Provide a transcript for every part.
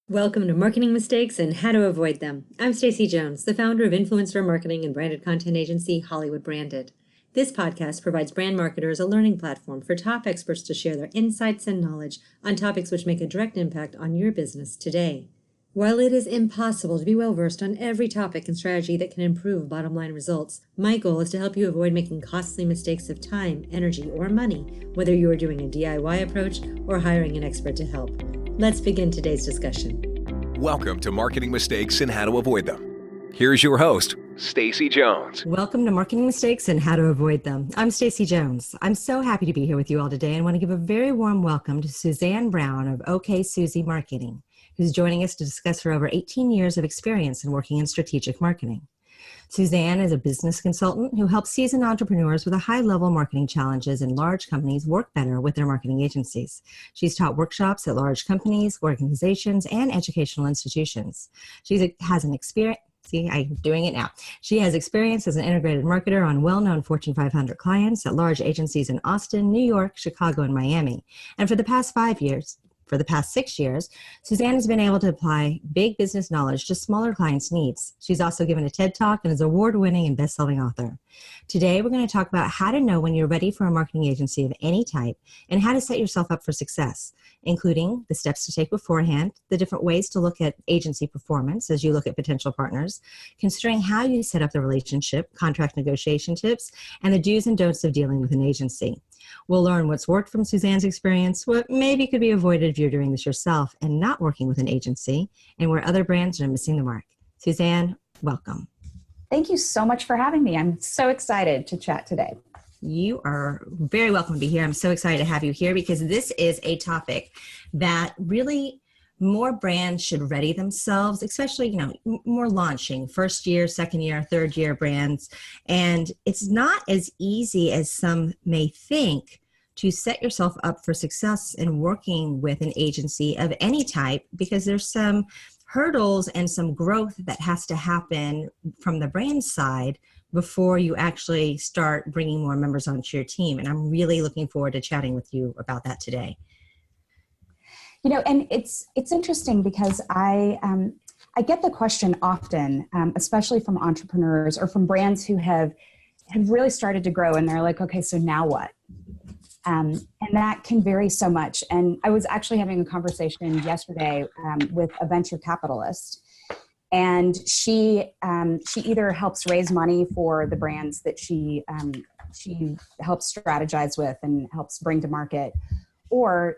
Welcome to Marketing Mistakes and How to Avoid Them. I'm Stacey Jones, the founder of influencer marketing and branded content agency Hollywood Branded. This podcast provides brand marketers a learning platform for top experts to share their insights and knowledge on topics which make a direct impact on your business today. While it is impossible to be well versed on every topic and strategy that can improve bottom line results, my goal is to help you avoid making costly mistakes of time, energy, or money, whether you are doing a DIY approach or hiring an expert to help. Let's begin today's discussion. Welcome to Marketing Mistakes and How to Avoid Them. Here's your host, Stacey Jones. Welcome to Marketing Mistakes and How to Avoid Them. I'm Stacey Jones. I'm so happy to be here with you all today and want to give a very warm welcome to Suzanne Brown of OKSuzi Marketing, who's joining us to discuss her over 18 years of experience in working in strategic marketing. Suzanne is a business consultant who helps seasoned entrepreneurs with a high-level marketing challenges in large companies work better with their marketing agencies. She's taught workshops at large companies, organizations, and educational institutions. She has an experience. See, I'm doing it now. She has experience as an integrated marketer on well-known Fortune 500 clients at large agencies in Austin, New York, Chicago, and Miami. And for the past 6 years, Suzanne has been able to apply big business knowledge to smaller clients' needs. She's also given a TED Talk and is an award-winning and best-selling author. Today, we're going to talk about how to know when you're ready for a marketing agency of any type and how to set yourself up for success, including the steps to take beforehand, the different ways to look at agency performance as you look at potential partners, considering how you set up the relationship, contract negotiation tips, and the do's and don'ts of dealing with an agency. We'll learn what's worked from Suzanne's experience, what maybe could be avoided if you're doing this yourself and not working with an agency, and where other brands are missing the mark. Suzanne, welcome. Thank you so much for having me. I'm so excited to chat today. You are very welcome to be here. I'm so excited to have you here because this is a topic that really more brands should ready themselves, especially, more launching first year, second year, third year brands. And it's not as easy as some may think to set yourself up for success in working with an agency of any type, because there's some hurdles and some growth that has to happen from the brand side before you actually start bringing more members onto your team. And I'm really looking forward to chatting with you about that today. And it's interesting because I get the question often, especially from entrepreneurs or from brands who have really started to grow, and they're like, okay, so now what? And that can vary so much. And I was actually having a conversation yesterday with a venture capitalist, and she either helps raise money for the brands that she helps strategize with and helps bring to market, or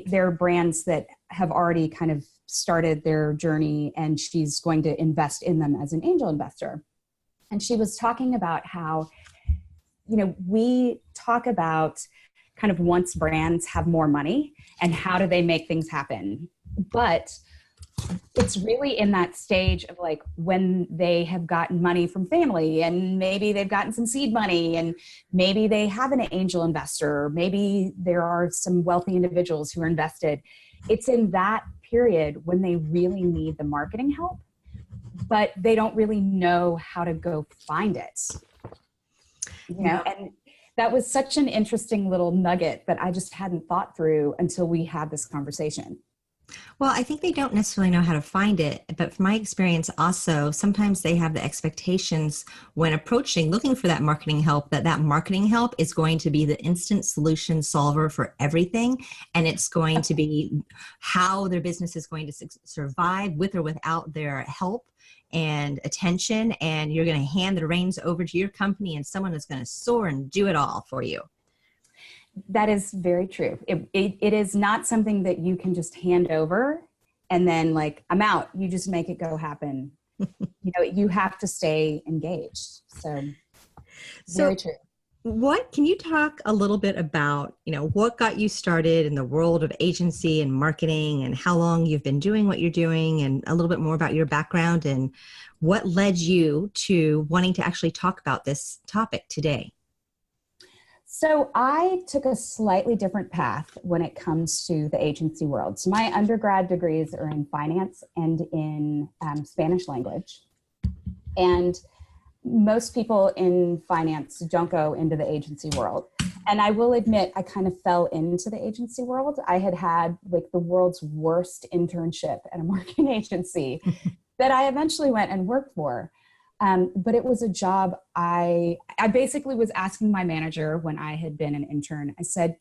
they're brands that have already kind of started their journey and she's going to invest in them as an angel investor. And she was talking about how, we talk about kind of once brands have more money and how do they make things happen. But it's really in that stage of like when they have gotten money from family and maybe they've gotten some seed money and maybe they have an angel investor, maybe there are some wealthy individuals who are invested. It's in that period when they really need the marketing help, but they don't really know how to go find it. And that was such an interesting little nugget that I just hadn't thought through until we had this conversation. Well, I think they don't necessarily know how to find it, but from my experience also, sometimes they have the expectations when approaching, looking for that marketing help, that marketing help is going to be the instant solution solver for everything. And it's going to be how their business is going to survive with or without their help and attention. And you're going to hand the reins over to your company and someone is going to soar and do it all for you. That is very true. It is not something that you can just hand over and then like, I'm out. You just make it go happen. You have to stay engaged. So very true. Can you talk a little bit about, what got you started in the world of agency and marketing and how long you've been doing what you're doing and a little bit more about your background and what led you to wanting to actually talk about this topic today? So I took a slightly different path when it comes to the agency world. So my undergrad degrees are in finance and in Spanish language. And most people in finance don't go into the agency world. And I will admit, I kind of fell into the agency world. I had like the world's worst internship at a marketing agency that I eventually went and worked for. But it was a job I basically was asking my manager when I had been an intern. I said,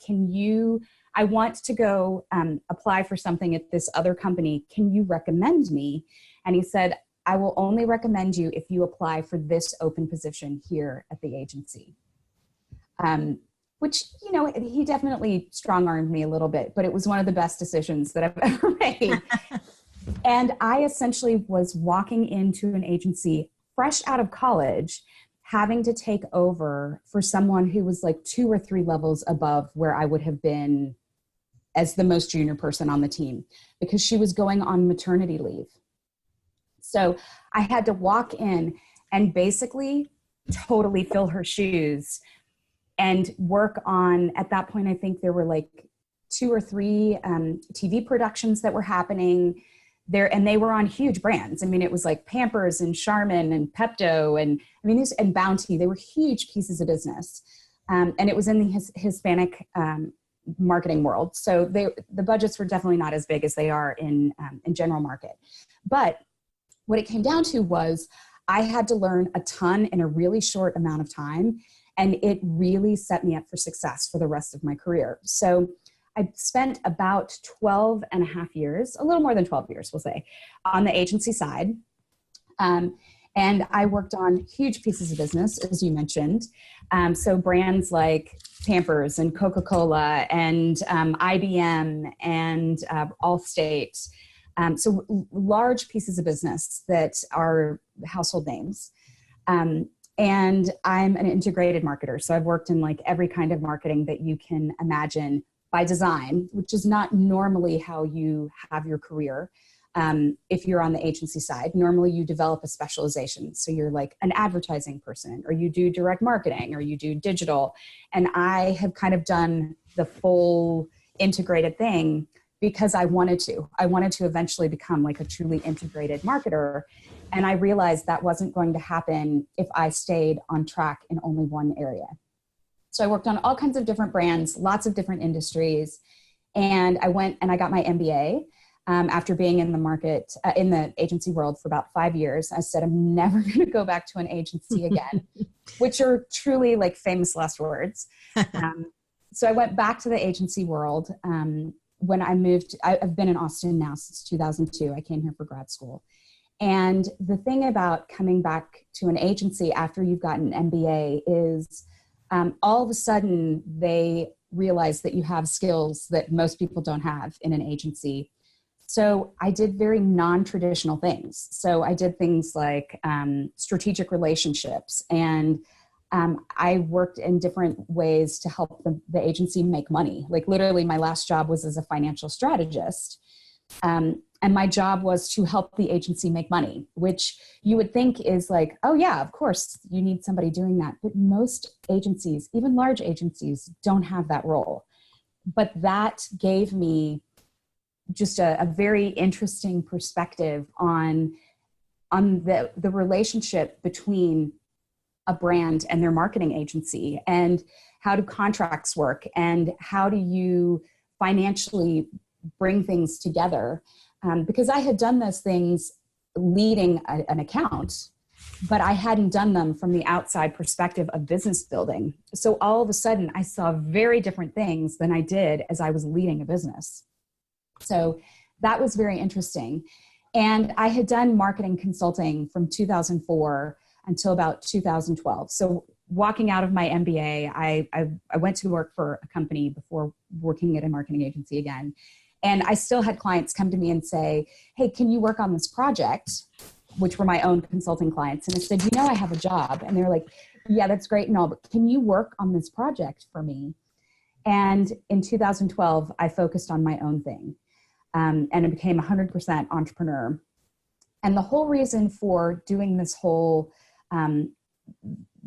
I want to go apply for something at this other company. Can you recommend me? And he said, I will only recommend you if you apply for this open position here at the agency. Which, he definitely strong-armed me a little bit, but it was one of the best decisions that I've ever made. And I essentially was walking into an agency fresh out of college, having to take over for someone who was like 2 or 3 levels above where I would have been as the most junior person on the team, because she was going on maternity leave. So I had to walk in and basically totally fill her shoes and work on, at that point, I think there were like 2 or 3 TV productions that were happening there, and they were on huge brands. I mean, it was like Pampers and Charmin and Pepto and and Bounty. They were huge pieces of business. And it was in the Hispanic marketing world. So the budgets were definitely not as big as they are in general market. But what it came down to was I had to learn a ton in a really short amount of time. And it really set me up for success for the rest of my career. So I spent about 12 and a half years, a little more than 12 years, we'll say, on the agency side. And I worked on huge pieces of business, as you mentioned. So brands like Pampers and Coca-Cola and IBM and Allstate. So large pieces of business that are household names. And I'm an integrated marketer. So I've worked in like every kind of marketing that you can imagine by design, which is not normally how you have your career. If you're on the agency side, normally you develop a specialization. So you're like an advertising person, or you do direct marketing, or you do digital. And I have kind of done the full integrated thing because I wanted to. I wanted to eventually become like a truly integrated marketer. And I realized that wasn't going to happen if I stayed on track in only one area. So I worked on all kinds of different brands, lots of different industries. And I went and I got my MBA after being in the market, in the agency world for about 5 years. I said, I'm never going to go back to an agency again, which are truly like famous last words. So I went back to the agency world. When I moved, I've been in Austin now since 2002. I came here for grad school. And the thing about coming back to an agency after you've gotten an MBA is all of a sudden they realize that you have skills that most people don't have in an agency. So I did very non-traditional things. So I did things like strategic relationships, and I worked in different ways to help the agency make money. Like literally my last job was as a financial strategist. And my job was to help the agency make money, which you would think is like, oh yeah, of course you need somebody doing that. But most agencies, even large agencies, don't have that role. But that gave me just a very interesting perspective on the relationship between a brand and their marketing agency, and how do contracts work, and how do you financially bring things together. Because I had done those things leading an account, but I hadn't done them from the outside perspective of business building. So all of a sudden I saw very different things than I did as I was leading a business. So that was very interesting. And I had done marketing consulting from 2004 until about 2012. So walking out of my MBA, I went to work for a company before working at a marketing agency again. And I still had clients come to me and say, hey, can you work on this project? Which were my own consulting clients. And I said, I have a job. And they're like, yeah, that's great and all, but can you work on this project for me? And in 2012, I focused on my own thing. And I became 100% entrepreneur. And the whole reason for doing this whole, the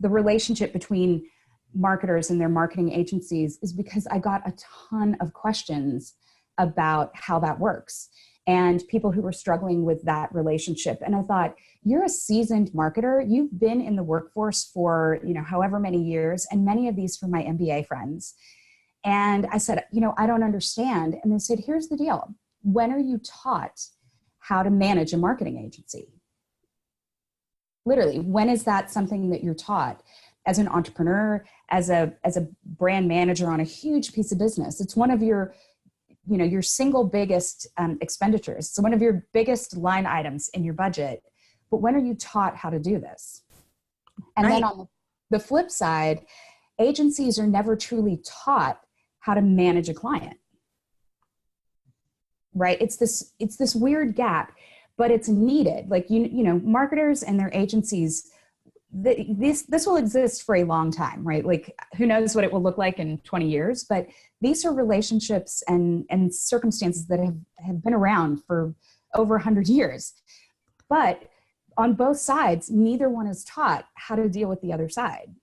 relationship between marketers and their marketing agencies is because I got a ton of questions about how that works. and people who were struggling with that relationship. And I thought, you're a seasoned marketer. You've been in the workforce for, however many years, and many of these were my MBA friends. And I said, I don't understand. And they said, here's the deal. When are you taught how to manage a marketing agency? Literally, when is that something that you're taught as an entrepreneur, as a brand manager on a huge piece of business? It's one of your single biggest expenditures. So one of your biggest line items in your budget. But when are you taught how to do this? And then on the flip side, agencies are never truly taught how to manage a client. Right? It's this weird gap, but it's needed. Like, marketers and their agencies, this will exist for a long time, right? Like, who knows what it will look like in 20 years, but these are relationships and circumstances that have been around for over 100 years. But on both sides, neither one is taught how to deal with the other side.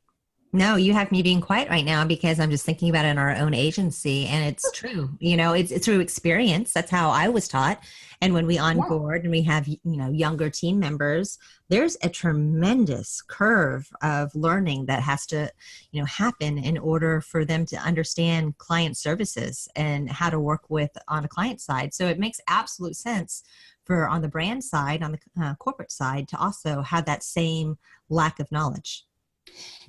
No, you have me being quiet right now because I'm just thinking about it in our own agency, and it's true. It's through experience. That's how I was taught. And when we onboard and we have, younger team members, there's a tremendous curve of learning that has to, happen in order for them to understand client services and how to work with on a client side. So it makes absolute sense for on the brand side, on the corporate side, to also have that same lack of knowledge.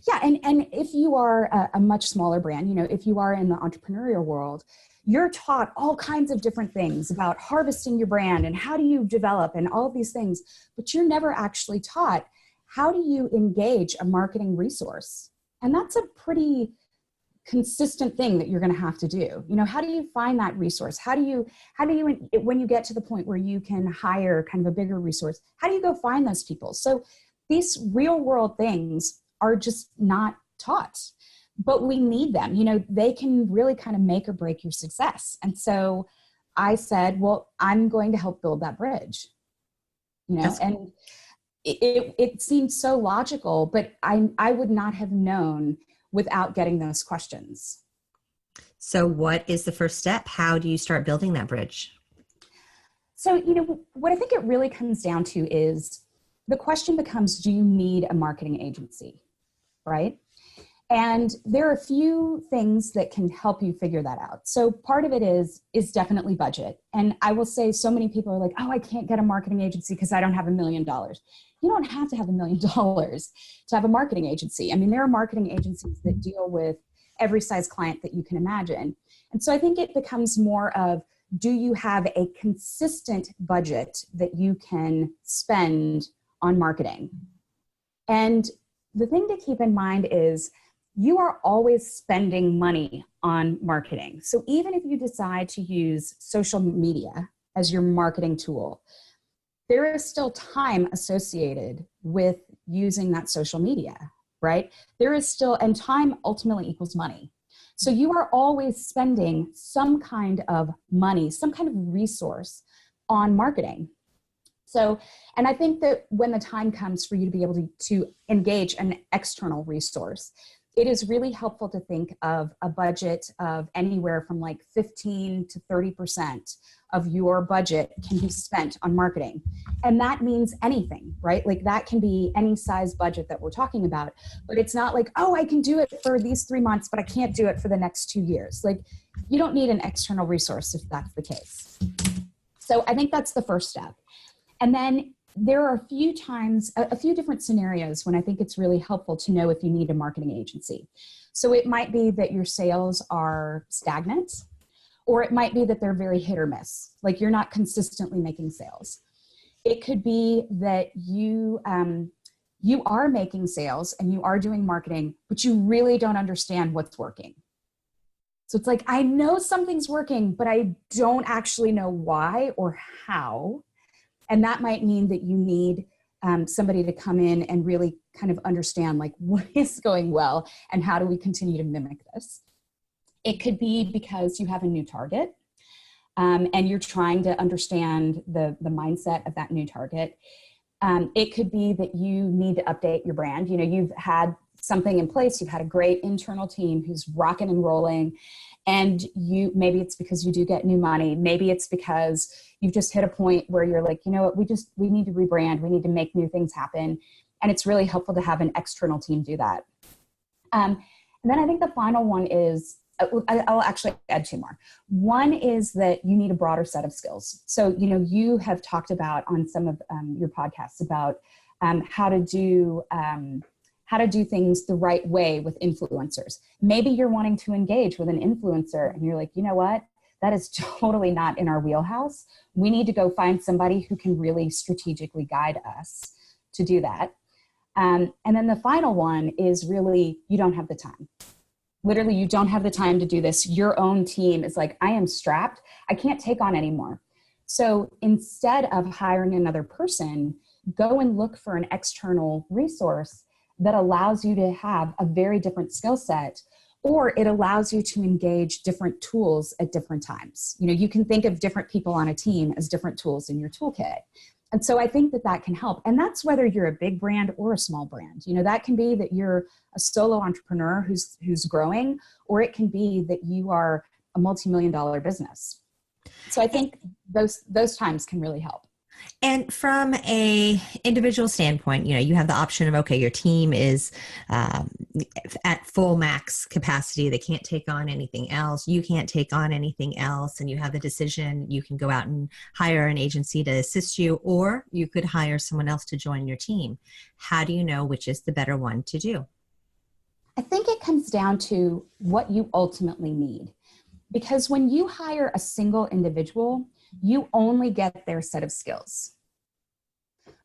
Yeah, and if you are a much smaller brand, if you are in the entrepreneurial world, you're taught all kinds of different things about harvesting your brand and how do you develop and all of these things, but you're never actually taught how do you engage a marketing resource. And that's a pretty consistent thing that you're going to have to do. How do you find that resource? How do you, when you get to the point where you can hire kind of a bigger resource, how do you go find those people? So these real world things are just not taught, but we need them. They can really kind of make or break your success. And so I said, well, I'm going to help build that bridge, and it seemed so logical, but I would not have known without getting those questions. So what is the first step? How do you start building that bridge? So, what I think it really comes down to is the question becomes, do you need a marketing agency? Right? And there are a few things that can help you figure that out. So part of it is definitely budget. And I will say so many people are like, oh, I can't get a marketing agency because I don't have $1 million. You don't have to have $1 million to have a marketing agency. I mean, there are marketing agencies that deal with every size client that you can imagine. And so I think it becomes more of, do you have a consistent budget that you can spend on marketing? And the thing to keep in mind is you are always spending money on marketing. So even if you decide to use social media as your marketing tool, there is still time associated with using that social media, right? There is still, and time ultimately equals money. So you are always spending some kind of money, some kind of resource on marketing. So, and I think that when the time comes for you to be able to engage an external resource, it is really helpful to think of a budget of anywhere from like 15 to 30% of your budget can be spent on marketing. And that means anything, right? Like that can be any size budget that we're talking about, but it's not like, oh, I can do it for these 3 months, but I can't do it for the next 2 years. Like you don't need an external resource if that's the case. So I think that's the first step. And then there are a few different scenarios when I think it's really helpful to know if you need a marketing agency. So it might be that your sales are stagnant, or it might be that they're very hit or miss, like you're not consistently making sales. It could be that you are making sales and you are doing marketing, but you really don't understand what's working. So it's like, I know something's working, but I don't actually know why or how. And that might mean that you need somebody to come in and really kind of understand like what is going well and how do we continue to mimic this. It could be because you have a new target and you're trying to understand the mindset of that new target. It could be that you need to update your brand. You know, you've had something in place, you've had a great internal team who's rocking and rolling, and maybe it's because you do get new money. Maybe it's because you've just hit a point where you're like, you know what, we need to rebrand, we need to make new things happen. And it's really helpful to have an external team do that. And then I think the final one is, I'll actually add two more. One is that you need a broader set of skills. So, you have talked about on some of your podcasts about how to do things the right way with influencers. Maybe you're wanting to engage with an influencer and you're like, you know what? That is totally not in our wheelhouse. We need to go find somebody who can really strategically guide us to do that. And then the final one is really, you don't have the time. Literally, you don't have the time to do this. Your own team is like, I am strapped. I can't take on anymore. So instead of hiring another person, go and look for an external resource that allows you to have a very different skill set, or it allows you to engage different tools at different times. You can think of different people on a team as different tools in your toolkit. And so I think that can help. And that's whether you're a big brand or a small brand. That can be that you're a solo entrepreneur who's growing, or it can be that you are a multi-million-dollar business. So I think those times can really help. And from a individual standpoint, you have the option of, okay, your team is at full max capacity. They can't take on anything else. You can't take on anything else. And you have the decision, you can go out and hire an agency to assist you, or you could hire someone else to join your team. How do you know which is the better one to do? I think it comes down to what you ultimately need. Because when you hire a single individual, you only get their set of skills.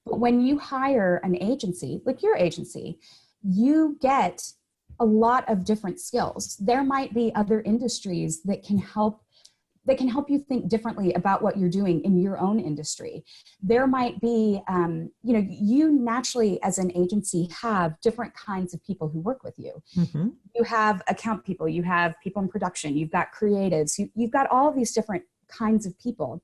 But when you hire an agency, like your agency, you get a lot of different skills. There might be other industries that can help you think differently about what you're doing in your own industry. There might be, you naturally as an agency have different kinds of people who work with you. Mm-hmm. You have account people, you have people in production, you've got creatives, you've got all of these different kinds of people.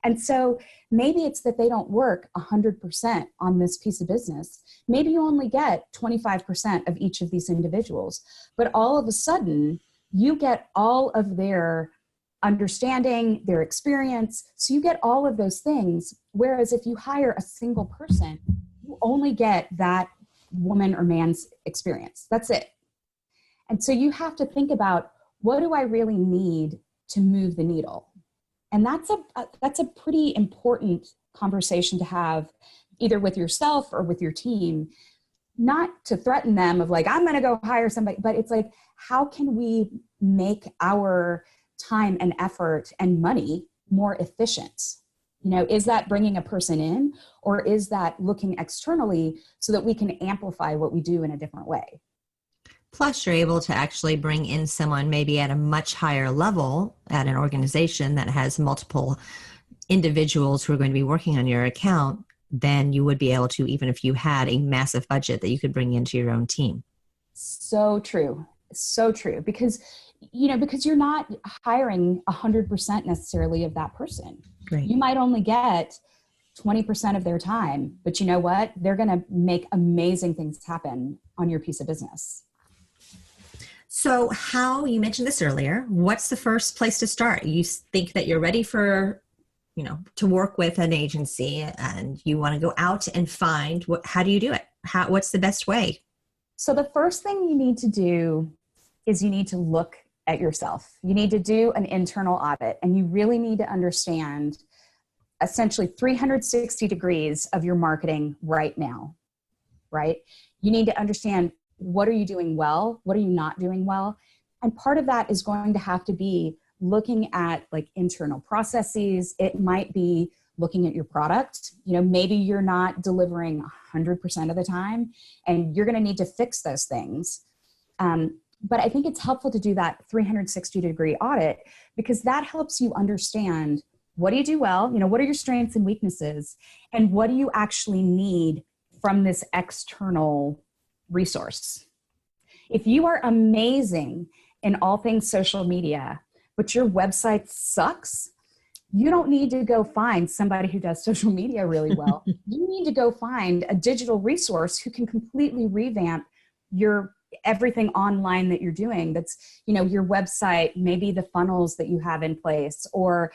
And so maybe it's that they don't work 100% on this piece of business. Maybe you only get 25% of each of these individuals, but all of a sudden you get all of their understanding, their experience. So you get all of those things. Whereas if you hire a single person, you only get that woman or man's experience. That's it. And so you have to think about, what do I really need to move the needle? And that's a pretty important conversation to have, either with yourself or with your team, not to threaten them of like, I'm going to go hire somebody, but it's like, how can we make our time and effort and money more efficient? Is that bringing a person in, or is that looking externally so that we can amplify what we do in a different way? Plus, you're able to actually bring in someone maybe at a much higher level at an organization that has multiple individuals who are going to be working on your account than you would be able to, even if you had a massive budget that you could bring into your own team. So true. So true. Because you're not hiring 100% necessarily of that person. Right. You might only get 20% of their time, but you know what? They're going to make amazing things happen on your piece of business. So you mentioned this earlier, what's the first place to start? You think that you're ready for, to work with an agency and you want to go out and find, how do you do it? What's the best way? So the first thing you need to do is you need to look at yourself. You need to do an internal audit, and you really need to understand essentially 360 degrees of your marketing right now, right? You need to understand, what are you doing well? What are you not doing well? And part of that is going to have to be looking at like internal processes. It might be looking at your product. Maybe you're not delivering 100% of the time, and you're going to need to fix those things. But I think it's helpful to do that 360-degree audit, because that helps you understand, what do you do well? What are your strengths and weaknesses? And what do you actually need from this external resource? If you are amazing in all things social media, but your website sucks, you don't need to go find somebody who does social media really well. You need to go find a digital resource who can completely revamp your everything online that you're doing. That's, your website, maybe the funnels that you have in place, or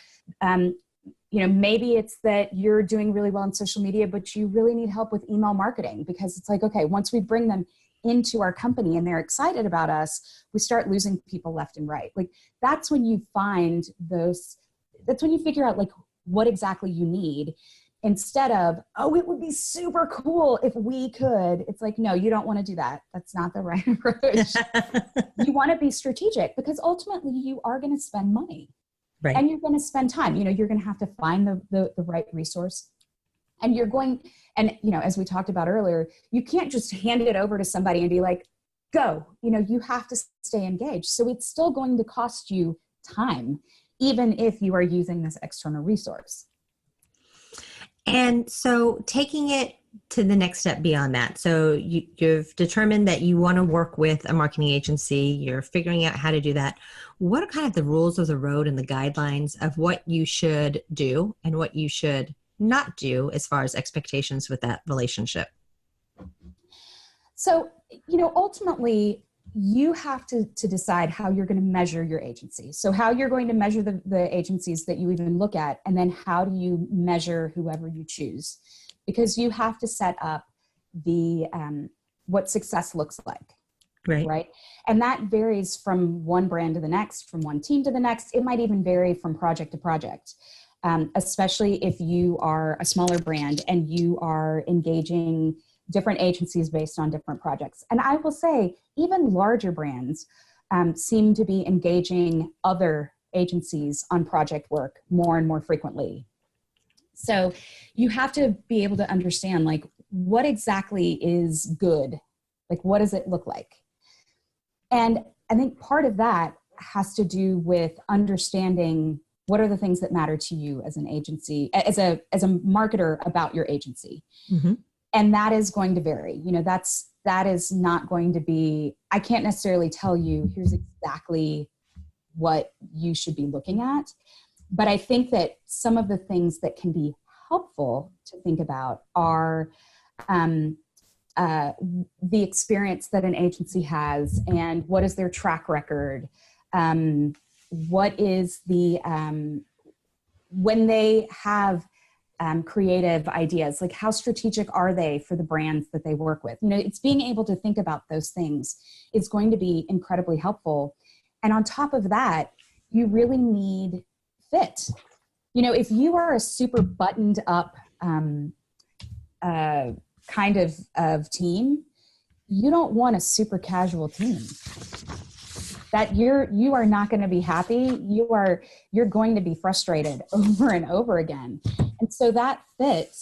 maybe it's that you're doing really well on social media, but you really need help with email marketing, because it's like, okay, once we bring them into our company and they're excited about us, we start losing people left and right. Like, that's when you find that's when you figure out like what exactly you need, instead of, oh, it would be super cool if we could. It's like, no, you don't want to do that. That's not the right approach. You want to be strategic, because ultimately you are going to spend money. Right. And you're going to spend time. You're going to have to find the right resource. And as we talked about earlier, you can't just hand it over to somebody and be like, go. You have to stay engaged. So it's still going to cost you time, even if you are using this external resource. And so taking it to the next step beyond that. So you've determined that you want to work with a marketing agency. You're figuring out how to do that. What are kind of the rules of the road and the guidelines of what you should do and what you should not do as far as expectations with that relationship? So, ultimately, you have to decide how you're going to measure your agency. So how you're going to measure the agencies that you even look at, and then how do you measure whoever you choose? Because you have to set up what success looks like. Right. And that varies from one brand to the next, from one team to the next. It might even vary from project to project, especially if you are a smaller brand and you are engaging different agencies based on different projects. And I will say, even larger brands seem to be engaging other agencies on project work more and more frequently. So you have to be able to understand, like, what exactly is good? Like, what does it look like? And I think part of that has to do with understanding what are the things that matter to you as an agency, as a marketer about your agency. Mm-hmm. And that is going to vary. That is not going to be, I can't necessarily tell you, here's exactly what you should be looking at. But I think that some of the things that can be helpful to think about are the experience that an agency has, and what is their track record. What is when they have creative ideas, like how strategic are they for the brands that they work with? It's being able to think about those things is going to be incredibly helpful. And on top of that, you really need fit. If you are a super buttoned up kind of team, you don't want a super casual team. That you are not going to be happy. You're going to be frustrated over and over again. And so that fit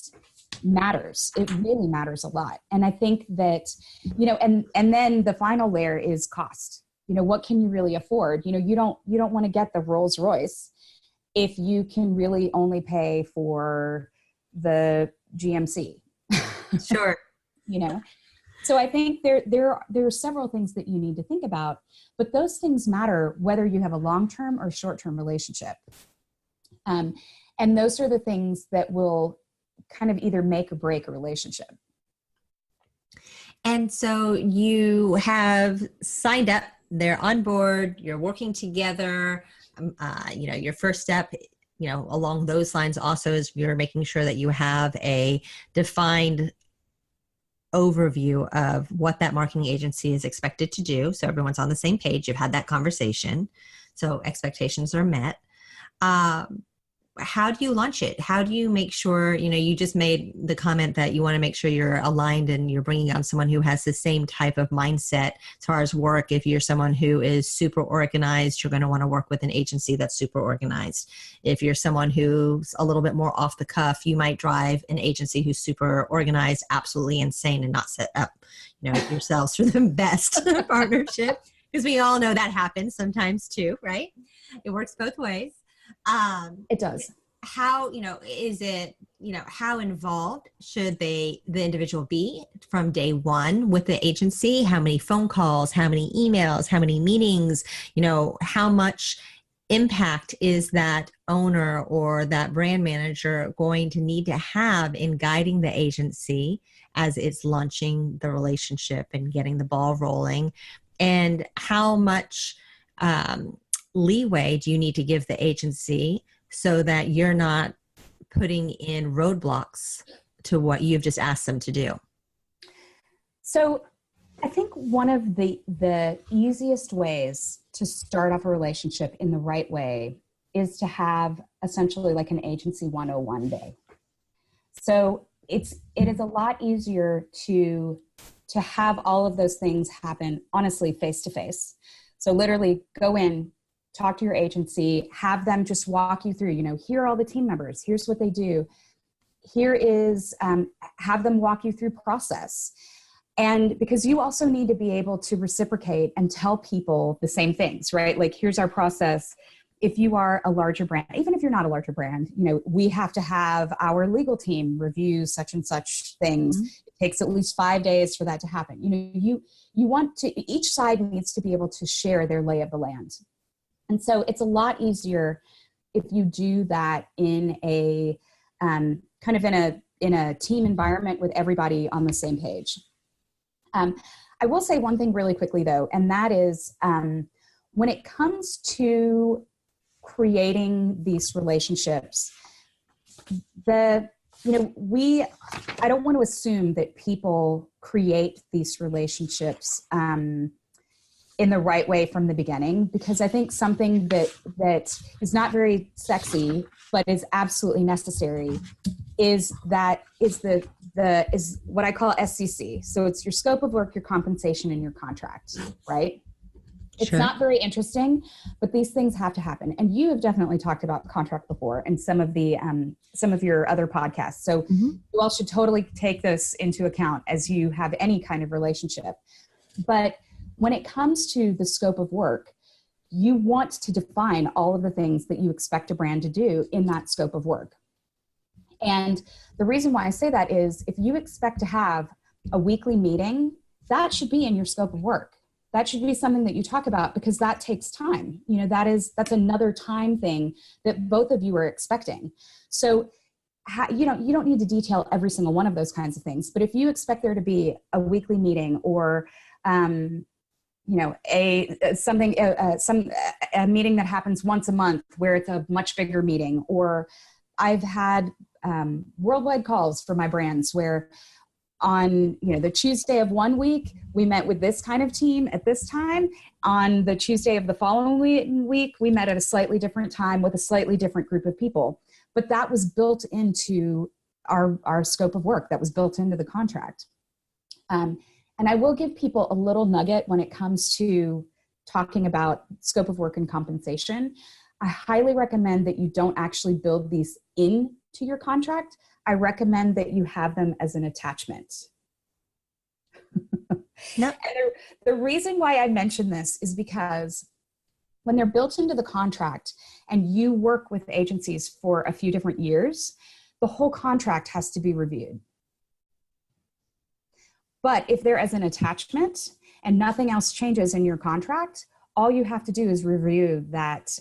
matters. It really matters a lot. And I think that, and then the final layer is cost. What can you really afford? You don't want to get the Rolls Royce if you can really only pay for the GMC. Sure. So I think there are several things that you need to think about, but those things matter whether you have a long-term or short-term relationship. And those are the things that will kind of either make or break a relationship. And so you have signed up, they're on board, you're working together. Your first step, along those lines also is you're making sure that you have a defined overview of what that marketing agency is expected to do. So everyone's on the same page. You've had that conversation. So expectations are met. How do you launch it? How do you make sure, you just made the comment that you want to make sure you're aligned and you're bringing on someone who has the same type of mindset as far as work. If you're someone who is super organized, you're going to want to work with an agency that's super organized. If you're someone who's a little bit more off the cuff, you might drive an agency who's super organized, absolutely insane, and not set up, yourselves for the best partnership. Because we all know that happens sometimes too, right? It works both ways. It does. How, is it, how involved should the individual be from day one with the agency? How many phone calls, how many emails, how many meetings, how much impact is that owner or that brand manager going to need to have in guiding the agency as it's launching the relationship and getting the ball rolling? And how much, leeway do you need to give the agency so that you're not putting in roadblocks to what you've just asked them to do? So I think one of the easiest ways to start off a relationship in the right way is to have essentially like an agency 101 day. So it is a lot easier to have all of those things happen, honestly, face to face. So literally go in, talk to your agency, have them just walk you through, here are all the team members, here's what they do. Here is, have them walk you through process. And because you also need to be able to reciprocate and tell people the same things, right? Like, here's our process. If you are a larger brand, even if you're not a larger brand, we have to have our legal team review such and such things. Mm-hmm. It takes at least 5 days for that to happen. You want to, each side needs to be able to share their lay of the land. And so it's a lot easier if you do that in a kind of in a team environment with everybody on the same page. I will say one thing really quickly though, and that is when it comes to creating these relationships, I don't want to assume that people create these relationships in the right way from the beginning, because I think something that is not very sexy but is absolutely necessary is what I call SCC. So it's your scope of work, your compensation, and your contract, right? It's Sure. Not very interesting, but these things have to happen. And you have definitely talked about contract before in some of your other podcasts. So mm-hmm. You all should totally take this into account as you have any kind of relationship. But when it comes to the scope of work, you want to define all of the things that you expect a brand to do in that scope of work. And the reason why I say that is if you expect to have a weekly meeting, that should be in your scope of work. That should be something that you talk about, because that takes time. That's another time thing that both of you are expecting. So you don't need to detail every single one of those kinds of things. But if you expect there to be a weekly meeting or a meeting that happens once a month where it's a much bigger meeting, or I've had worldwide calls for my brands where on the Tuesday of one week, we met with this kind of team at this time. On the Tuesday of the following week, we met at a slightly different time with a slightly different group of people. But that was built into our scope of work. That was built into the contract. And I will give people a little nugget when it comes to talking about scope of work and compensation. I highly recommend that you don't actually build these into your contract. I recommend that you have them as an attachment. No. And the reason why I mention this is because when they're built into the contract and you work with agencies for a few different years, the whole contract has to be reviewed. But if they're as an attachment and nothing else changes in your contract, all you have to do is review that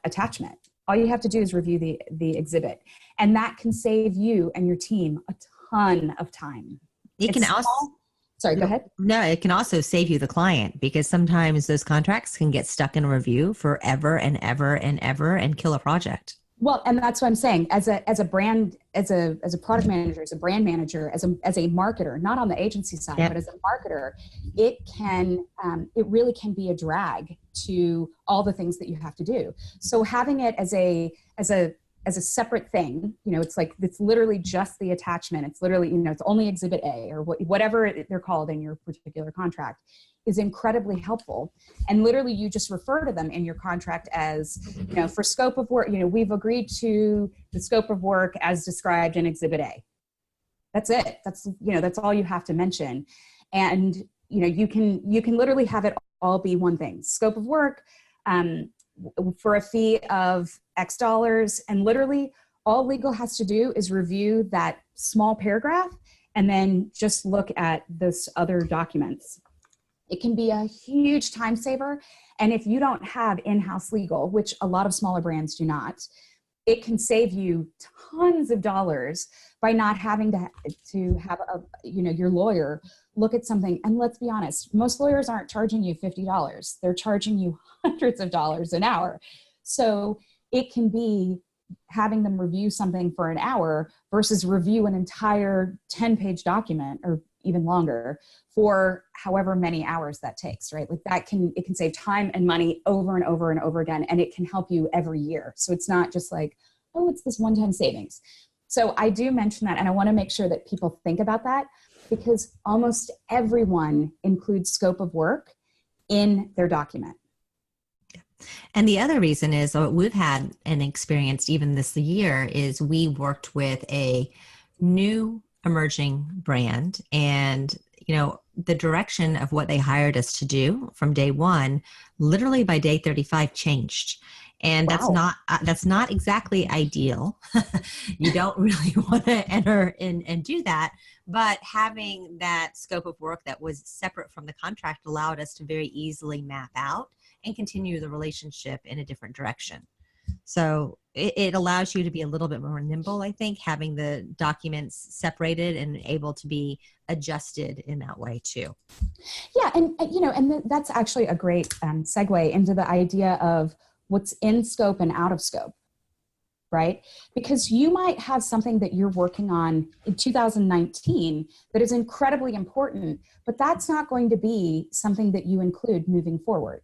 attachment. All you have to do is review the exhibit. And that can save you and your team a ton of time. It can also... Sorry, go ahead. No, it can also save you the client, because sometimes those contracts can get stuck in a review forever and ever and ever and kill a project. Well, and that's what I'm saying. As a brand, as a product manager, as a brand manager, as a marketer, not on the agency side, Yep. but as a marketer, it really can be a drag to all the things that you have to do. So having it as a separate thing, it's literally just the attachment. It's literally, it's only exhibit A or whatever they're called in your particular contract, is incredibly helpful. And literally you just refer to them in your contract as, for scope of work, we've agreed to the scope of work as described in exhibit A. That's it. That's all you have to mention. And, you can literally have it all be one thing: scope of work, for a fee of X dollars. And literally all legal has to do is review that small paragraph and then just look at those other documents. It can be a huge time saver. And if you don't have in-house legal, which a lot of smaller brands do not, it can save you tons of dollars by not having to have your lawyer look at something. And let's be honest, most lawyers aren't charging you $50. They're charging you hundreds of dollars an hour. So it can be, having them review something for an hour versus review an entire 10-page document or even longer for however many hours that takes, right? Like it can save time and money over and over and over again, and it can help you every year. So it's not just like, oh, it's this one-time savings. So I do mention that, and I want to make sure that people think about that, because almost everyone includes scope of work in their document. And the other reason is what we've had and experienced even this year is we worked with a new emerging brand, and the direction of what they hired us to do from day one, literally by day 35 changed. And Wow. that's not exactly ideal. You don't really want to enter in and do that. But having that scope of work that was separate from the contract allowed us to very easily map out and continue the relationship in a different direction. So it allows you to be a little bit more nimble, I think, having the documents separated and able to be adjusted in that way too. Yeah, and that's actually a great segue into the idea of what's in scope and out of scope, right? Because you might have something that you're working on in 2019 that is incredibly important, but that's not going to be something that you include moving forward.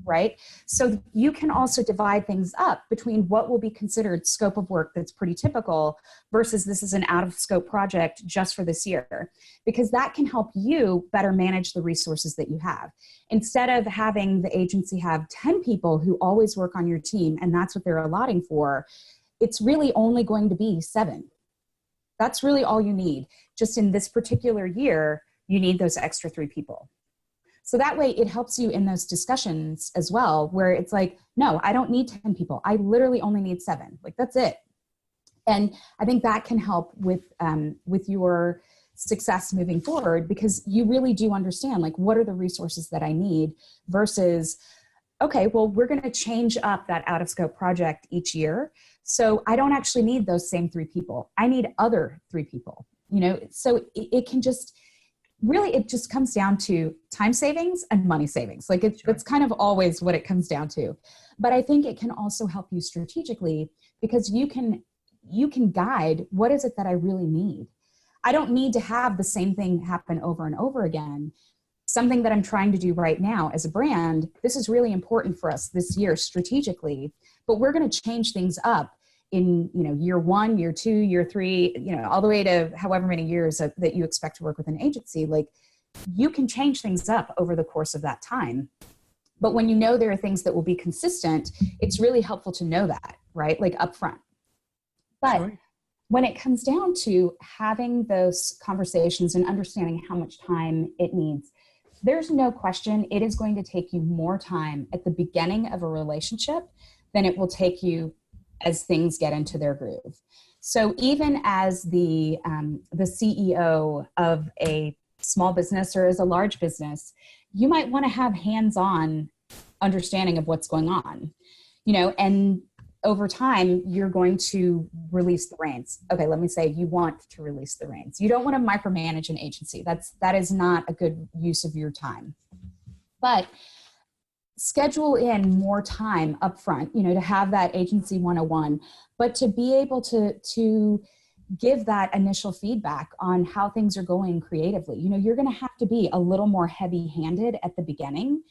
Right? So you can also divide things up between what will be considered scope of work that's pretty typical versus this is an out of scope project just for this year, because that can help you better manage the resources that you have. Instead of having the agency have 10 people who always work on your team and that's what they're allotting for, it's really only going to be 7. That's really all you need. Just in this particular year, you need those extra 3 people. So that way it helps you in those discussions as well, where it's like, no, I don't need 10 people. I literally only need 7. Like, that's it. And I think that can help with your success moving forward, because you really do understand, like, what are the resources that I need versus, okay, well, we're going to change up that out of scope project each year. So I don't actually need those same 3 people. I need other 3 people, so it can just, really, it just comes down to time savings and money savings. Like it's kind of always what it comes down to. But I think it can also help you strategically, because you can guide, what is it that I really need? I don't need to have the same thing happen over and over again. Something that I'm trying to do right now as a brand, this is really important for us this year strategically, but we're going to change things up in year 1, year 2, year 3, all the way to however many years that you expect to work with an agency. Like, you can change things up over the course of that time. But when there are things that will be consistent, it's really helpful to know that, right? Like, upfront. But sure, when it comes down to having those conversations and understanding how much time it needs, there's no question it is going to take you more time at the beginning of a relationship than it will take you as things get into their groove. So even as the CEO of a small business or as a large business, you might want to have hands-on understanding of what's going on, and over time, you're going to release the reins. Okay, let me say you want to release the reins. You don't want to micromanage an agency. That is not a good use of your time. But schedule in more time up front, to have that agency 101, but to be able to give that initial feedback on how things are going creatively. You're going to have to be a little more heavy-handed at the beginning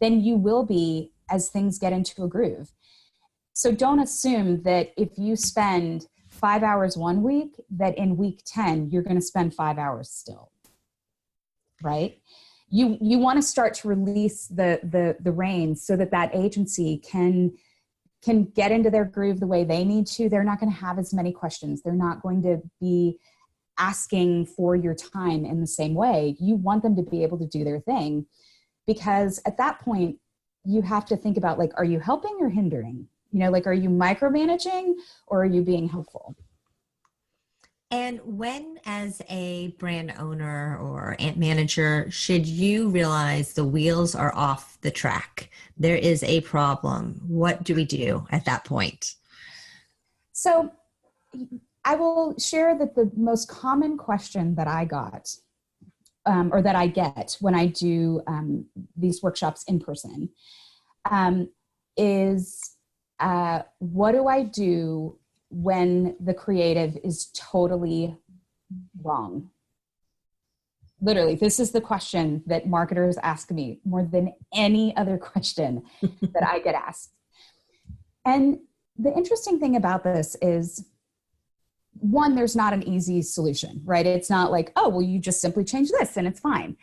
than you will be as things get into a groove. So don't assume that if you spend 5 hours one week, that in week 10, you're going to spend 5 hours still, right? You want to start to release the reins so that agency can get into their groove the way they need to. They're not going to have as many questions. They're not going to be asking for your time in the same way. You want them to be able to do their thing, because at that point, you have to think about, like, are you helping or hindering? Are you micromanaging or are you being helpful? And when, as a brand owner or manager, should you realize the wheels are off the track? There is a problem. What do we do at that point? So I will share that the most common question that I got, or that I get when I do these workshops in person, is what do I do when the creative is totally wrong? Literally, this is the question that marketers ask me more than any other question that I get asked. And the interesting thing about this is, one, there's not an easy solution, right? It's not like, oh, well, you just simply change this and it's fine.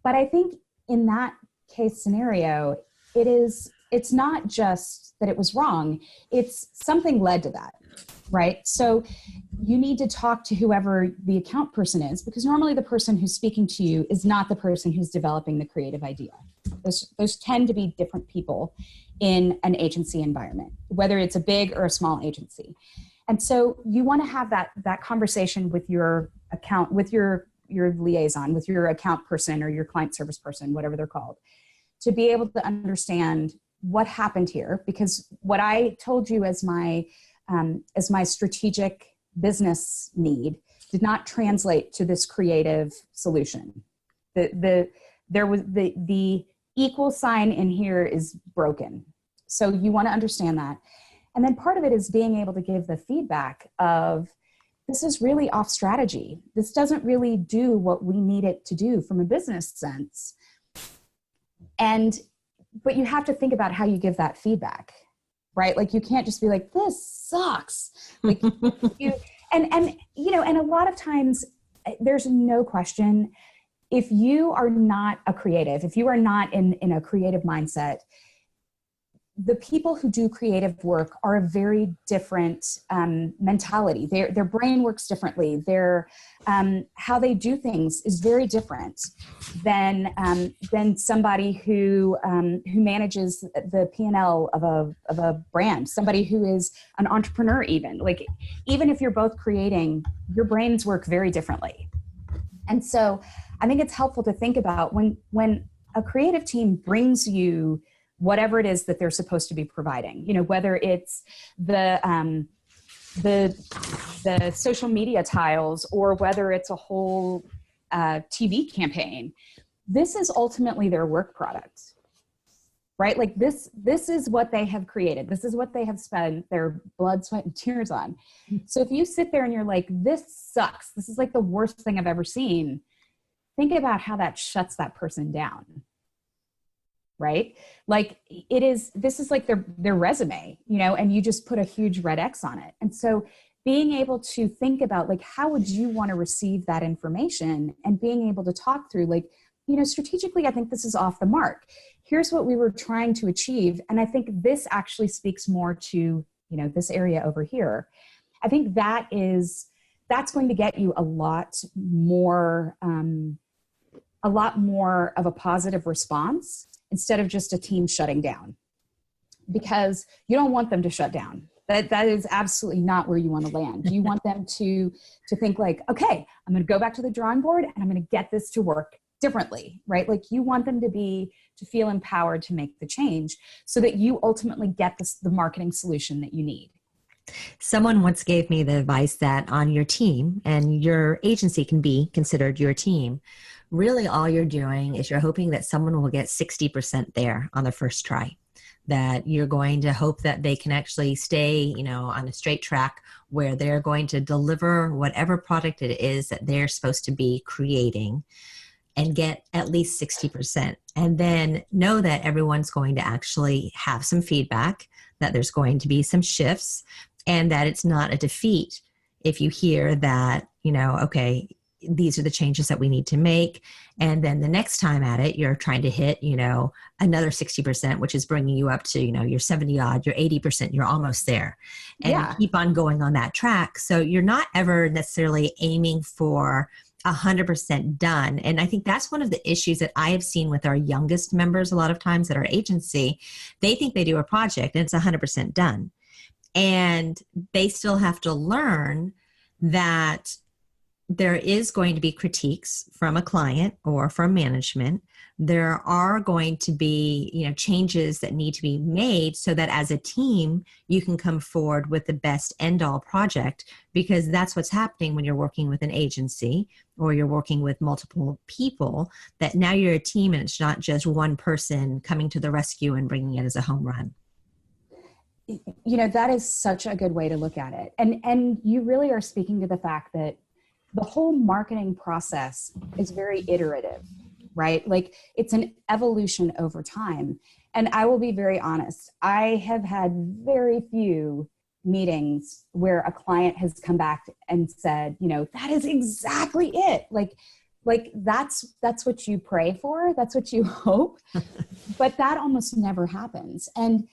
But I think in that case scenario, it's not just that it was wrong, it's something led to that, right? So you need to talk to whoever the account person is, because normally the person who's speaking to you is not the person who's developing the creative idea. Those tend to be different people in an agency environment, whether it's a big or a small agency. And so you want to have that conversation with your account, with your liaison, with your account person or your client service person, whatever they're called, to be able to understand what happened here. Because what I told you as my strategic business need did not translate to this creative solution. The equal sign in here is broken. So you want to understand that. And then part of it is being able to give the feedback of, this is really off strategy. This doesn't really do what we need it to do from a business sense. But you have to think about how you give that feedback, right? Like, you can't just be like, this sucks. Like and a lot of times there's no question, if you are not a creative, if you are not in a creative mindset, the people who do creative work are a very different mentality. Their brain works differently. How they do things is very different than somebody who manages the P&L of a brand. Somebody who is an entrepreneur, even if you're both creating, your brains work very differently. And so I think it's helpful to think about when a creative team brings you whatever it is that they're supposed to be providing, whether it's the social media tiles or whether it's a whole TV campaign, this is ultimately their work product, right? Like this is what they have created. This is what they have spent their blood, sweat, and tears on. So if you sit there and you're like, this sucks, this is like the worst thing I've ever seen, think about how that shuts that person down. Right? Like this is like their resume, and you just put a huge red X on it. And so being able to think about, like, how would you want to receive that information, and being able to talk through, like, strategically, I think this is off the mark. Here's what we were trying to achieve. And I think this actually speaks more to, this area over here. I think that's going to get you a lot more of a positive response, instead of just a team shutting down, because you don't want them to shut down. That is absolutely not where you want to land. You want them to think like, okay, I'm going to go back to the drawing board and I'm going to get this to work differently, right? Like, you want them to feel empowered to make the change, so that you ultimately get the marketing solution that you need. Someone once gave me the advice that on your team, and your agency can be considered your team, really all you're doing is you're hoping that someone will get 60% there on the first try, that you're going to hope that they can actually stay, on a straight track where they're going to deliver whatever product it is that they're supposed to be creating, and get at least 60%. And then know that everyone's going to actually have some feedback, that there's going to be some shifts, and that it's not a defeat if you hear that, okay, these are the changes that we need to make. And then the next time at it, you're trying to hit, another 60%, which is bringing you up to, your 70 odd, your 80%, you're almost there. And you keep on going on that track. So you're not ever necessarily aiming for 100% done. And I think that's one of the issues that I have seen with our youngest members a lot of times at our agency. They think they do a project and it's 100% done. And they still have to learn that there is going to be critiques from a client or from management. There are going to be, changes that need to be made, so that as a team, you can come forward with the best end-all project, because that's what's happening when you're working with an agency or you're working with multiple people, that now you're a team and it's not just one person coming to the rescue and bringing it as a home run. That is such a good way to look at it. And you really are speaking to the fact that the whole marketing process is very iterative, right? Like it's an evolution over time. And I will be very honest, I have had very few meetings where a client has come back and said, that is exactly it. Like that's what you pray for. That's what you hope. But that almost never happens. And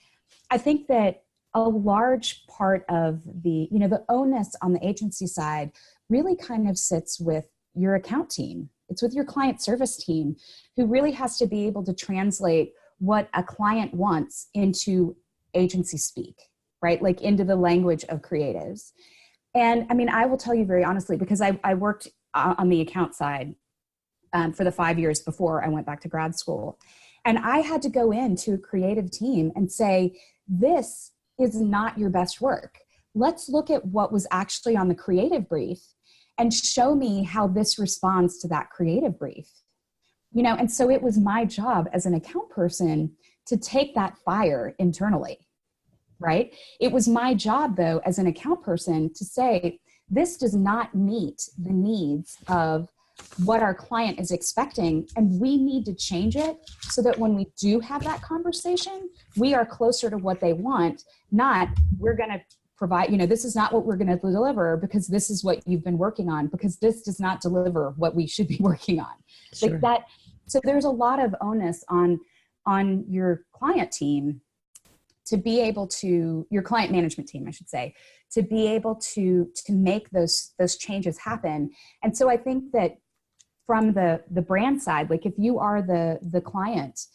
I think that a large part of the onus on the agency side really kind of sits with your account team. It's with your client service team who really has to be able to translate what a client wants into agency speak, right? Like into the language of creatives. And I mean, I will tell you very honestly, because I worked on the account side for the 5 years before I went back to grad school. And I had to go into a creative team and say, this is not your best work. Let's look at what was actually on the creative brief and show me how this responds to that creative brief. And so it was my job as an account person to take that fire internally, right? It was my job though, as an account person to say, this does not meet the needs of what our client is expecting, and we need to change it so that when we do have that conversation, we are closer to what they want, not we're going to provide, this is not what we're going to deliver because this is what you've been working on, because this does not deliver what we should be working on. Sure. Like that. So there's a lot of onus on your client team to be able to, your client management team, I should say, to be able to make those changes happen. And so I think that from the brand side, like if you are the client,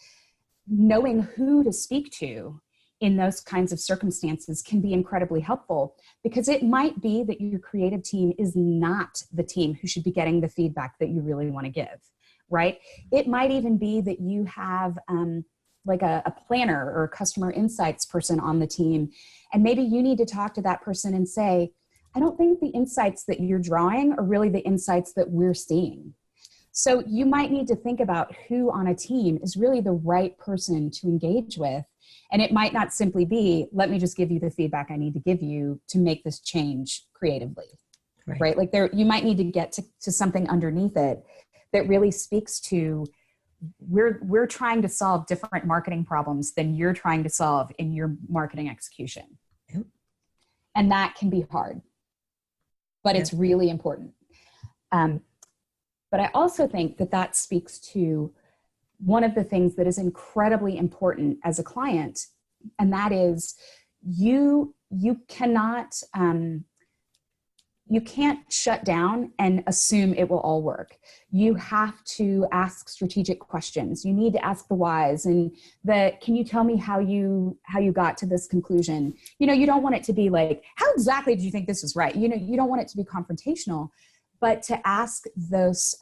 knowing who to speak to in those kinds of circumstances can be incredibly helpful, because it might be that your creative team is not the team who should be getting the feedback that you really want to give, right? It might even be that you have like a planner or a customer insights person on the team, and maybe you need to talk to that person and say, I don't think the insights that you're drawing are really the insights that we're seeing. So you might need to think about who on a team is really the right person to engage with. And it might not simply be, let me just give you the feedback I need to give you to make this change creatively, right? Like you might need to get to something underneath it that really speaks to, we're trying to solve different marketing problems than you're trying to solve in your marketing execution. Yep. And that can be hard, but it's really important. But I also think that speaks to one of the things that is incredibly important as a client, and that is you cannot, you can't shut down and assume it will all work. You have to ask strategic questions. You need to ask the whys and can you tell me how you got to this conclusion? You don't want it to be like, how exactly did you think this was right? You don't want it to be confrontational, but to ask those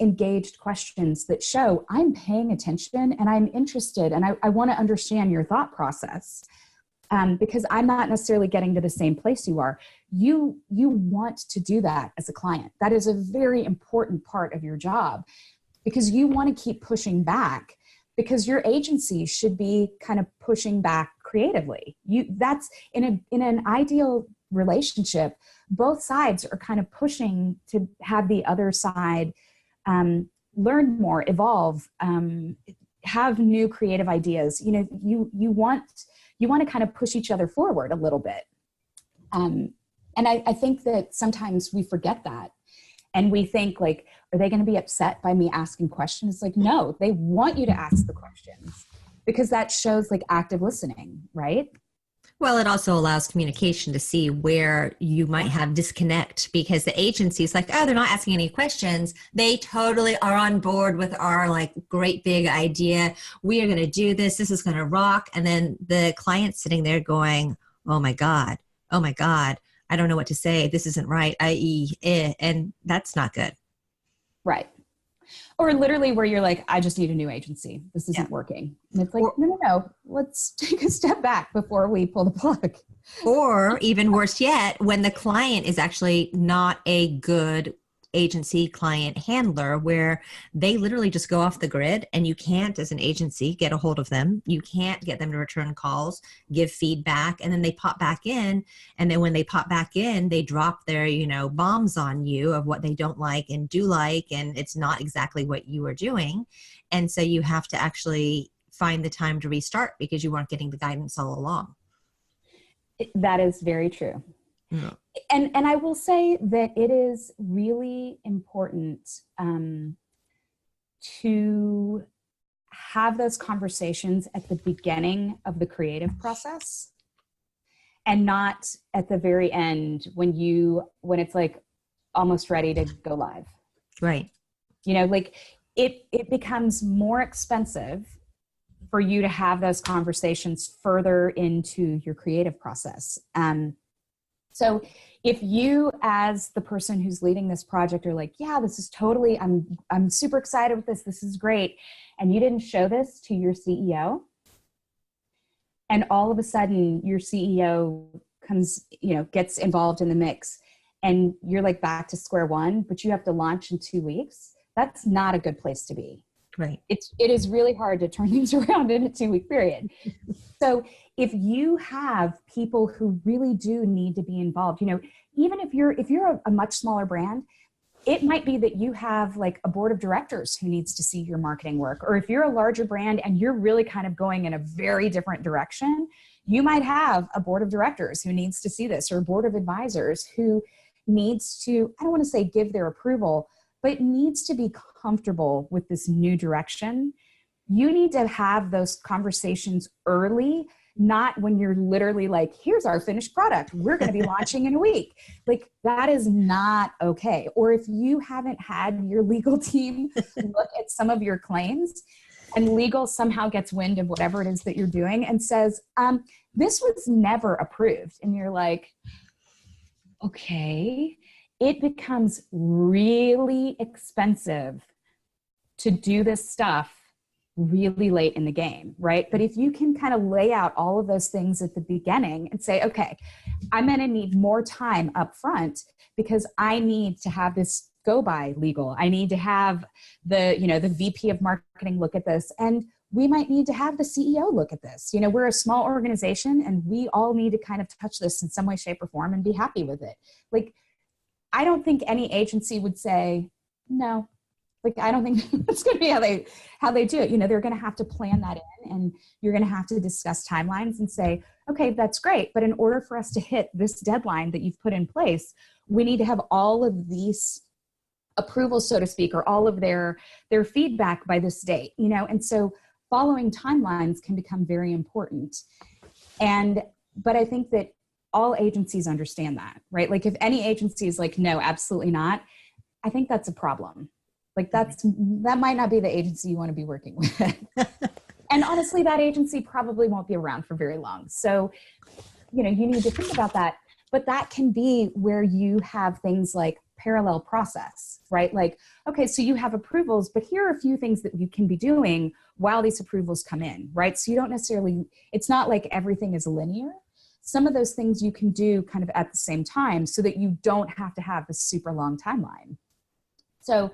engaged questions that show I'm paying attention and I'm interested and I want to understand your thought process. Because I'm not necessarily getting to the same place you are. You want to do that as a client. That is a very important part of your job, because you want to keep pushing back, because your agency should be kind of pushing back creatively. That's in an ideal relationship, both sides are kind of pushing to have the other side learn more, evolve, have new creative ideas. You want to kind of push each other forward a little bit. And I think that sometimes we forget that. And we think like, are they going to be upset by me asking questions? Like, no, they want you to ask the questions because that shows like active listening, right? Well, it also allows communication to see where you might have disconnect, because the agency is like, oh, they're not asking any questions. They totally are on board with our like great big idea. We are going to do this. This is going to rock. And then the client's sitting there going, oh my God, I don't know what to say. This isn't right, i.e., and that's not good. Right. Or literally where you're like, I just need a new agency. This isn't working. And it's like, no. Let's take a step back before we pull the plug. Or even worse yet, when the client is actually not a good agency client handler where they literally just go off the grid, and you can't, as an agency, get a hold of them. You can't get them to return calls, give feedback, and then they pop back in. And then when they pop back in, they drop their, bombs on you of what they don't like and do like, and it's not exactly what you are doing. And so you have to actually find the time to restart because you weren't getting the guidance all along. That is very true. Yeah. And I will say that it is really important to have those conversations at the beginning of the creative process and not at the very end when it's like almost ready to go live. Right. Like it becomes more expensive for you to have those conversations further into your creative process. So if you, as the person who's leading this project, are like, yeah, this is totally, I'm super excited with this. This is great. And you didn't show this to your CEO. And all of a sudden your CEO comes, gets involved in the mix, and you're like back to square one, but you have to launch in 2 weeks. That's not a good place to be. Right. It is really hard to turn things around in a 2-week period. So if you have people who really do need to be involved, even if you're a much smaller brand, it might be that you have like a board of directors who needs to see your marketing work. Or if you're a larger brand and you're really kind of going in a very different direction, you might have a board of directors who needs to see this, or a board of advisors who needs to, I don't want to say give their approval, but needs to be comfortable with this new direction. You need to have those conversations early, not when you're literally like, here's our finished product, we're going to be launching in a week. Like, that is not okay. Or if you haven't had your legal team look at some of your claims, and legal somehow gets wind of whatever it is that you're doing and says, this was never approved. And you're like, okay. It becomes really expensive to do this stuff really late in the game, right? But if you can kind of lay out all of those things at the beginning and say, okay, I'm going to need more time up front because I need to have this go by legal. I need to have the VP of marketing look at this. And we might need to have the CEO look at this. We're a small organization and we all need to kind of touch this in some way, shape, or form and be happy with it. Like, I don't think any agency would say, no, like, I don't think that's going to be how they do it. They're going to have to plan that in, and you're going to have to discuss timelines and say, okay, that's great. But in order for us to hit this deadline that you've put in place, we need to have all of these approvals, so to speak, or all of their feedback by this date, and so following timelines can become very important. But I think that all agencies understand that, right? Like, if any agency is like, no, absolutely not, I think that's a problem. Like, that might not be the agency you want to be working with. And honestly, that agency probably won't be around for very long. So, you need to think about that. But that can be where you have things like parallel process, right? Like, okay, so you have approvals, but here are a few things that you can be doing while these approvals come in, right? So you don't necessarily, it's not like everything is linear. Some of those things you can do kind of at the same time so that you don't have to have a super long timeline. So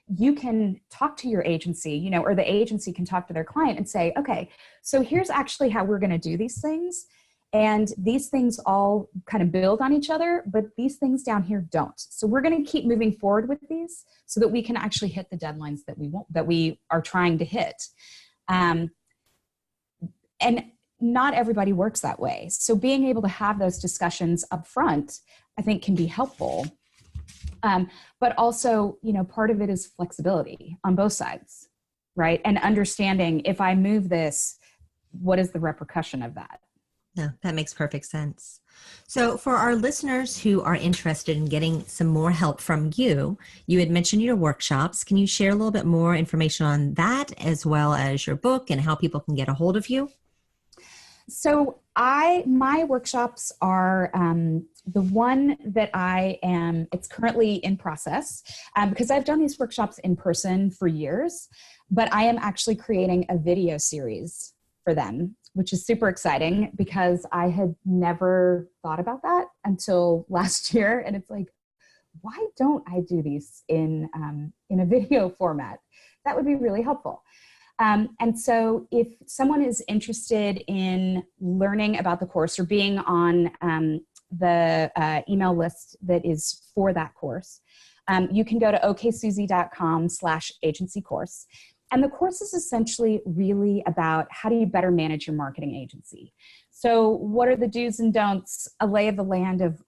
you can talk to your agency, or the agency can talk to their client and say, okay, so here's actually how we're going to do these things. And these things all kind of build on each other, but these things down here don't. So we're going to keep moving forward with these so that we can actually hit the deadlines that we are trying to hit. And not everybody works that way. So being able to have those discussions up front, I think, can be helpful. But also, part of it is flexibility on both sides, right? And understanding, if I move this, what is the repercussion of that? No, that makes perfect sense. So for our listeners who are interested in getting some more help from you, you had mentioned your workshops. Can you share a little bit more information on that, as well as your book and how people can get a hold of you? So my workshops are the one that it's currently in process because I've done these workshops in person for years, but I am actually creating a video series for them, which is super exciting because I had never thought about that until last year. And it's like, why don't I do these in a video format? That would be really helpful. And so if someone is interested in learning about the course or being on the email list that is for that course, you can go to oksuzi.com/agency course. And the course is essentially really about how do you better manage your marketing agency. So what are the do's and don'ts, a lay of the land of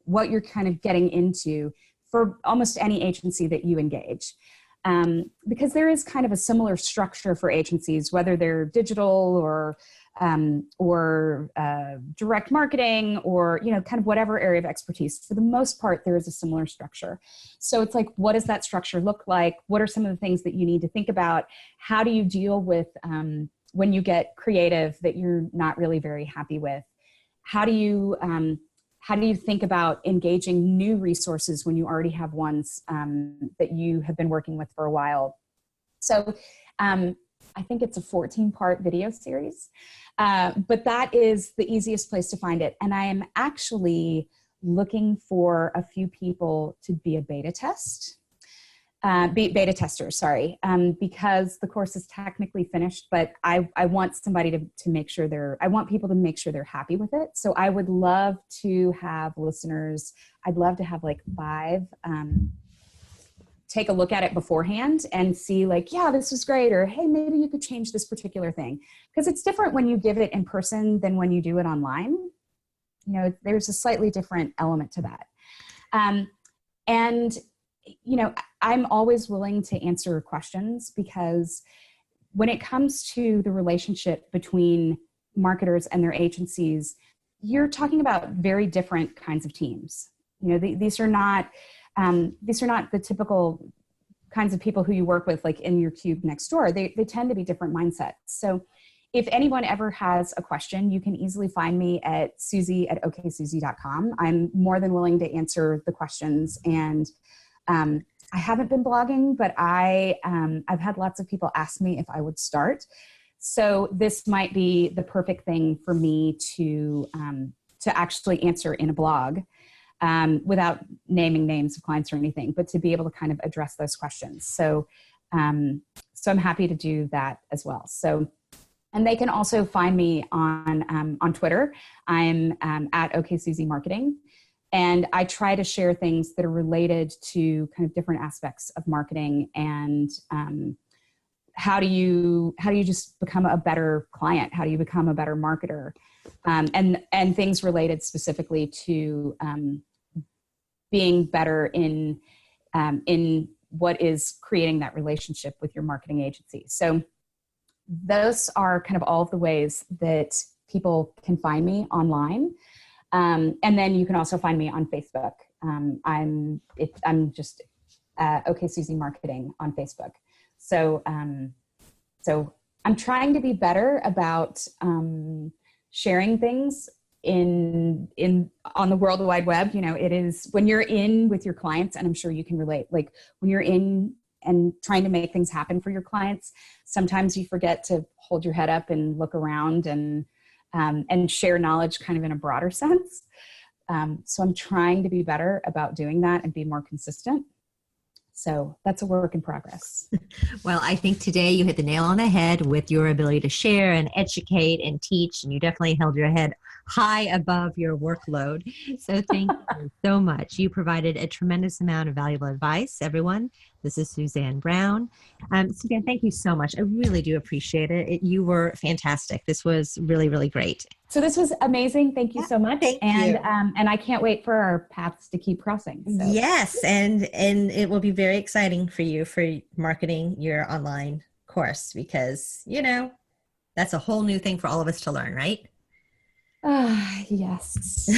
what you're kind of getting into for almost any agency that you engage. Because there is kind of a similar structure for agencies, whether they're digital or direct marketing or, kind of whatever area of expertise. For the most part, there is a similar structure. So it's like, what does that structure look like? What are some of the things that you need to think about? How do you deal with when you get creative that you're not really very happy with? How do you think about engaging new resources when you already have ones that you have been working with for a while? So I think it's a 14-part video series, but that is the easiest place to find it. And I am actually looking for a few people to be a beta testers, because the course is technically finished, but I want somebody to make sure I want people to make sure they're happy with it. So I would love to have listeners. I'd love to have like 5, take a look at it beforehand and see like, yeah, this was great. Or, hey, maybe you could change this particular thing. Because it's different when you give it in person than when you do it online. There's a slightly different element to that. And I'm always willing to answer questions, because when it comes to the relationship between marketers and their agencies, you're talking about very different kinds of teams. These are not the typical kinds of people who you work with, like in your cube next door. They tend to be different mindsets. So if anyone ever has a question, you can easily find me at Susie@OKSuzi.com. I'm more than willing to answer the questions. And I haven't been blogging, but I've had lots of people ask me if I would start. So this might be the perfect thing for me to actually answer in a blog, without naming names of clients or anything, but to be able to kind of address those questions. So I'm happy to do that as well. So, and they can also find me on Twitter. I'm at OKSuzi Marketing. And I try to share things that are related to kind of different aspects of marketing and how do you just become a better client? How do you become a better marketer? And things related specifically to being better in what is creating that relationship with your marketing agency. So those are kind of all of the ways that people can find me online. And then you can also find me on Facebook. I'm just OKSuzi Marketing on Facebook. So I'm trying to be better about sharing things on the World Wide Web. It is when you're in with your clients, and I'm sure you can relate, like when you're in and trying to make things happen for your clients, sometimes you forget to hold your head up and look around and share knowledge kind of in a broader sense. So I'm trying to be better about doing that and be more consistent. So that's a work in progress. Well, I think today you hit the nail on the head with your ability to share and educate and teach, and you definitely held your head high above your workload. So thank you so much. You provided a tremendous amount of valuable advice, everyone. This is Suzanne Brown. Suzanne, thank you so much. I really do appreciate it. You were fantastic. This was really, really great. So this was amazing. Thank you so much. Thank you. And I can't wait for our paths to keep crossing. So. Yes. And it will be very exciting for you for marketing your online course, because, that's a whole new thing for all of us to learn, right? Yes.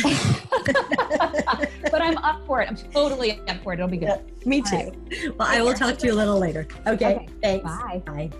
But I'm up for it. I'm totally up for it. It'll be good. Me too. Well, I will talk to you a little later. Okay. Thanks. Bye. Bye.